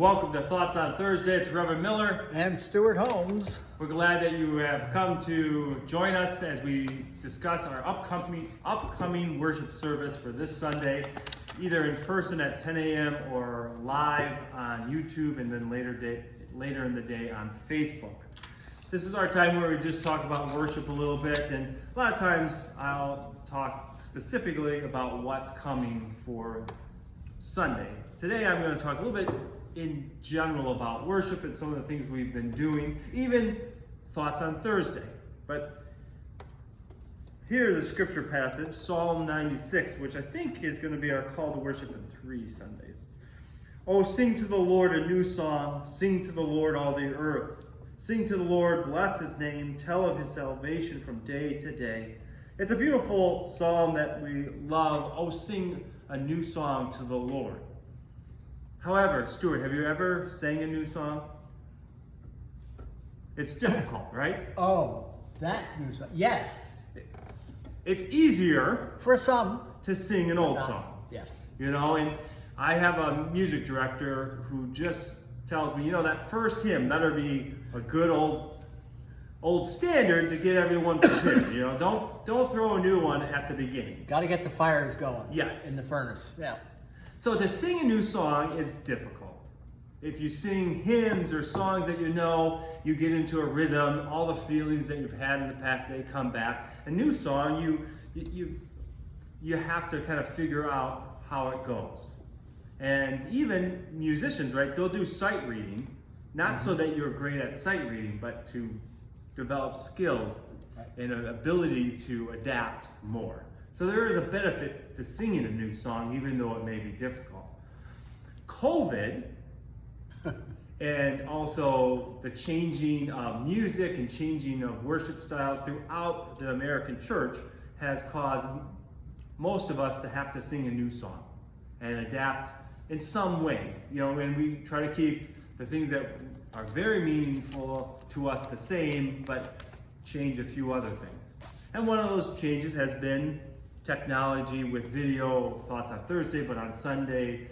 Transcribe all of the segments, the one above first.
Welcome to Thoughts on Thursday. It's Reverend Miller and Stuart Holmes. We're glad that you have come to join us as we discuss our upcoming worship service for this Sunday, either in person at 10 a.m. or live on YouTube, and then later in the day on Facebook. This is our time where we just talk about worship a little bit, and a lot of times I'll talk specifically about what's coming for Sunday. Today I'm going to talk a little bit in general about worship and some of the things we've been doing, even thoughts on Thursday. But here's a scripture passage, Psalm 96, which I think is going to be our call to worship in 3 Sundays. Oh, sing to the Lord a new song. Sing to the Lord all the earth. Sing to the Lord, bless his name. Tell of his salvation from day to day. It's a beautiful psalm that we love. Oh, sing a new song to the Lord. However, Stuart, have you ever sang a new song? It's difficult, right? Oh, that new song. Yes. It's easier for some to sing an old song. Yes. You know, and I have a music director who just tells me, that first hymn better be a good old standard to get everyone prepared. Don't throw a new one at the beginning. Got to get the fires going. Yes. In the furnace. Yeah. So to sing a new song is difficult. If you sing hymns or songs that you get into a rhythm, all the feelings that you've had in the past, they come back. A new song, you have to kind of figure out how it goes. And even musicians, right, they'll do sight reading, not so that you're great at sight reading, but to develop skills and an ability to adapt more. So there is a benefit to singing a new song, even though it may be difficult. COVID and also the changing of music and changing of worship styles throughout the American church has caused most of us to have to sing a new song and adapt in some ways. And we try to keep the things that are very meaningful to us the same, but change a few other things. And one of those changes has been technology with video, Thoughts on Thursday, but on Sunday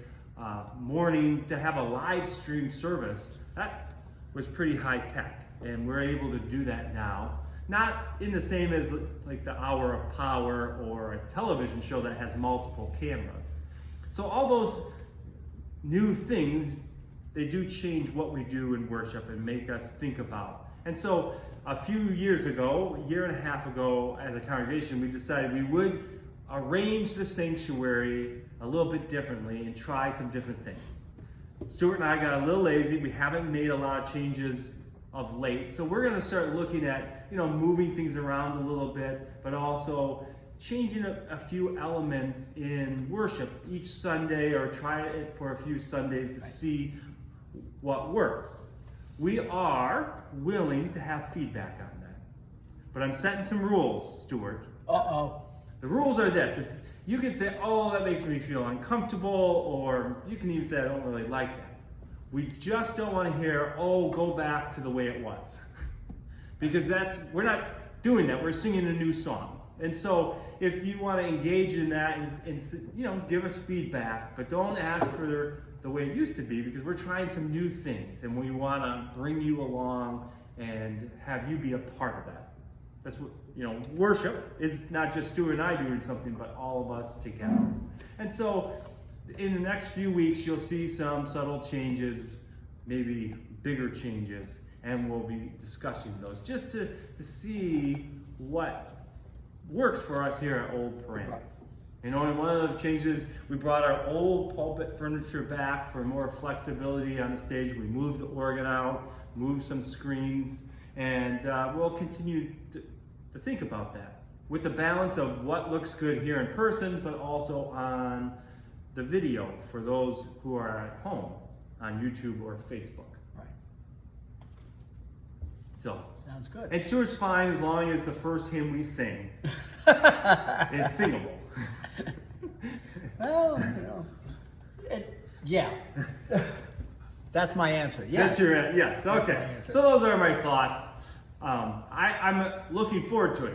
morning to have a live stream service. That was pretty high tech, and we're able to do that now. Not in the same as like the Hour of Power or a television show that has multiple cameras. So all those new things, they do change what we do in worship and make us think about. And so a few years ago, a year and a half ago, as a congregation, we decided we would arrange the sanctuary a little bit differently and try some different things. Stuart and I got a little lazy. We haven't made a lot of changes of late. So we're going to start looking at, moving things around a little bit, but also changing a few elements in worship each Sunday, or try it for a few Sundays to see what works. We are willing to have feedback on that. But I'm setting some rules, Stuart. Uh-oh. The rules are this. If you can say, oh, that makes me feel uncomfortable, or you can even say, I don't really like that. We just don't want to hear, oh, go back to the way it was. Because we're not doing that. We're singing a new song. And so if you want to engage in that and give us feedback, but don't ask for the way it used to be, because we're trying some new things and we want to bring you along and have you be a part of that. That's what, worship is not just Stuart and I doing something, but all of us together. And so in the next few weeks, you'll see some subtle changes, maybe bigger changes, and we'll be discussing those just to see what works for us here at Old Paramus. And one of the changes, we brought our old pulpit furniture back for more flexibility on the stage. We moved the organ out, moved some screens, and we'll continue to think about that with the balance of what looks good here in person, but also on the video for those who are at home on YouTube or Facebook. Right. So sounds good. And Stuart's fine as long as the first hymn we sing is singable. Well, yeah. That's my answer. Yes. That's your yes. Okay. So those are my thoughts. I'm looking forward to it.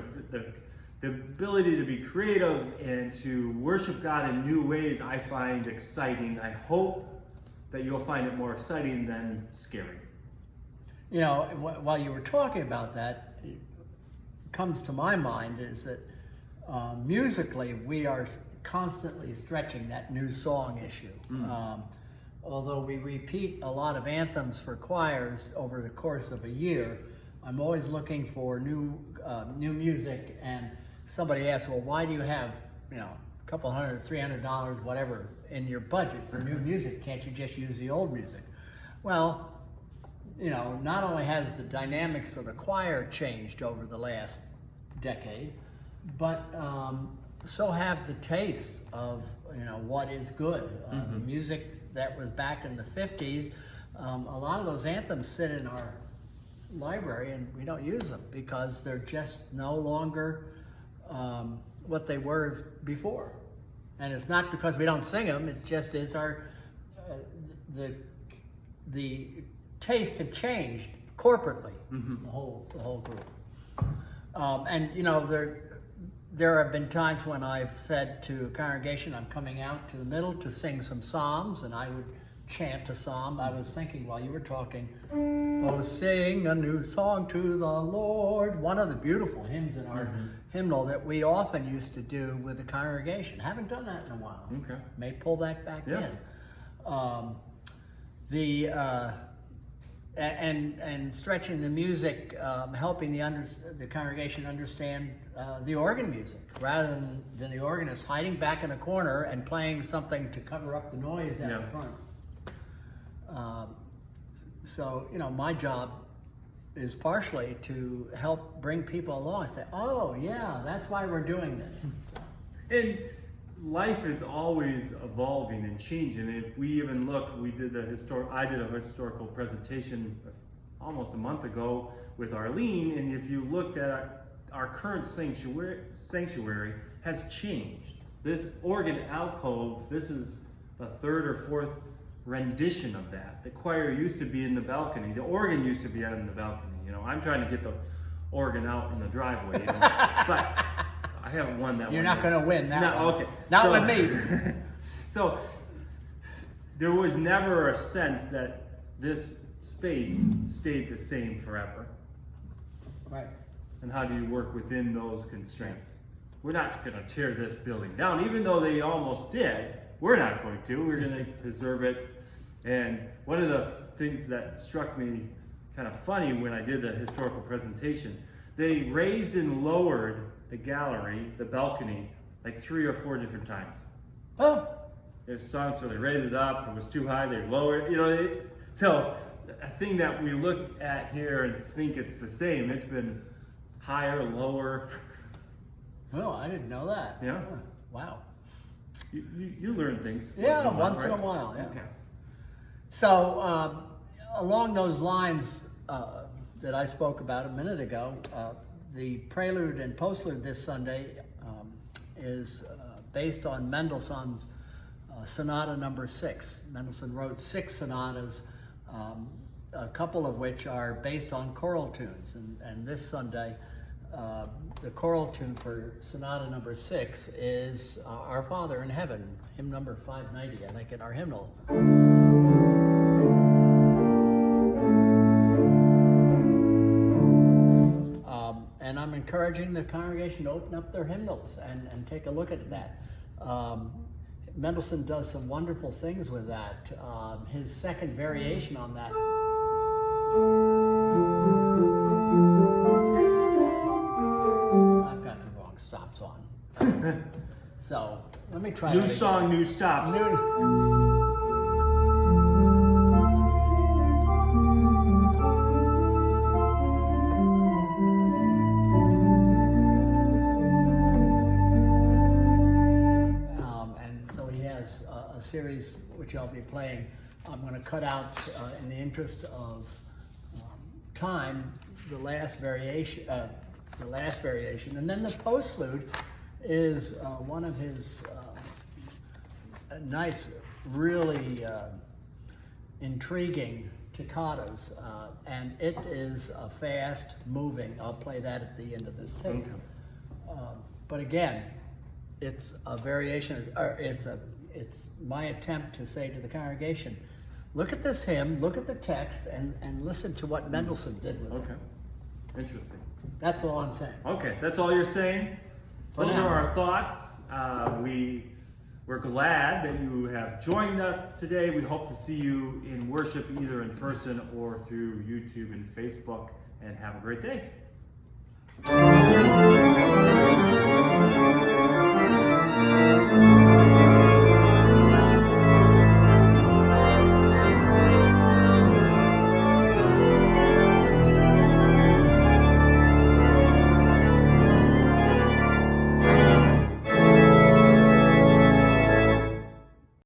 The ability to be creative and to worship God in new ways, I find exciting. I hope that you'll find it more exciting than scary. You know, while you were talking about that, it comes to my mind is that musically we are constantly stretching that new song issue. Although we repeat a lot of anthems for choirs over the course of a year, I'm always looking for new music. And somebody asked, well, why do you have, you know, a couple $100, $300, whatever, in your budget for new music? Can't you just use the old music? Well, you know, not only has the dynamics of the choir changed over the last decade, but so have the tastes of, you know, what is good. The music that was back in the 50s, a lot of those anthems sit in our library and we don't use them because they're just no longer what they were before. And it's not because we don't sing them, it just is our, the tastes have changed corporately, the whole group. And you know, there have been times when I've said to a congregation, I'm coming out to the middle to sing some psalms, and I would chant a psalm. I was thinking while you were talking, oh, sing a new song to the Lord. One of the beautiful hymns in our hymnal that we often used to do with the congregation. Haven't done that in a while. Okay. May pull that back in. And stretching the music, helping the congregation understand the organ music, rather than the organist hiding back in a corner and playing something to cover up the noise out in front. So, you know, my job is partially to help bring people along and say, oh yeah, that's why we're doing this. And life is always evolving and changing. If we even look, I did a historical presentation almost a month ago with Arlene, and if you looked at our current sanctuary has changed. This organ alcove, this is the third or fourth rendition of that. The choir used to be in the balcony. The organ used to be out in the balcony. You know, I'm trying to get the organ out in the driveway, you know, but I haven't won that one. You're not going to win that one. Okay. Not with me. So there was never a sense that this space stayed the same forever. Right. And how do you work within those constraints? We're not going to tear this building down, even though they almost did. We're not going to. We're going to preserve it. And one of the things that struck me kind of funny when I did the historical presentation, they raised and lowered the gallery, the balcony, like 3 or 4 different times. Oh. There's songs where they raised it up, it was too high, they lowered it, you know. So a thing that we look at here and think it's the same, it's been higher, lower. Well, I didn't know that. Yeah. Wow. You learn things. Yeah, once in a while, yeah. Okay. So along those lines that I spoke about a minute ago, the prelude and postlude this Sunday is based on Mendelssohn's Sonata Number 6. Mendelssohn wrote 6 sonatas, a couple of which are based on choral tunes. And this Sunday, the choral tune for Sonata Number 6 is Our Father in Heaven, hymn number 590, I think, in our hymnal. And I'm encouraging the congregation to open up their hymnals and take a look at that. Mendelssohn does some wonderful things with that. His second variation on that. I've got the wrong stops on. So let me try. New song, new stops. Series which I'll be playing. I'm going to cut out, in the interest of time, the last variation, and then the postlude is one of his nice, really intriguing toccatas, and it is a fast moving. I'll play that at the end of this tape. But again, it's a variation. It's my attempt to say to the congregation, look at this hymn, look at the text, and listen to what Mendelssohn did with it. Okay. Interesting. That's all I'm saying. Okay, that's all you're saying? For Those now. are our thoughts. We're glad that you have joined us today. We hope to see you in worship either in person or through YouTube and Facebook. And have a great day.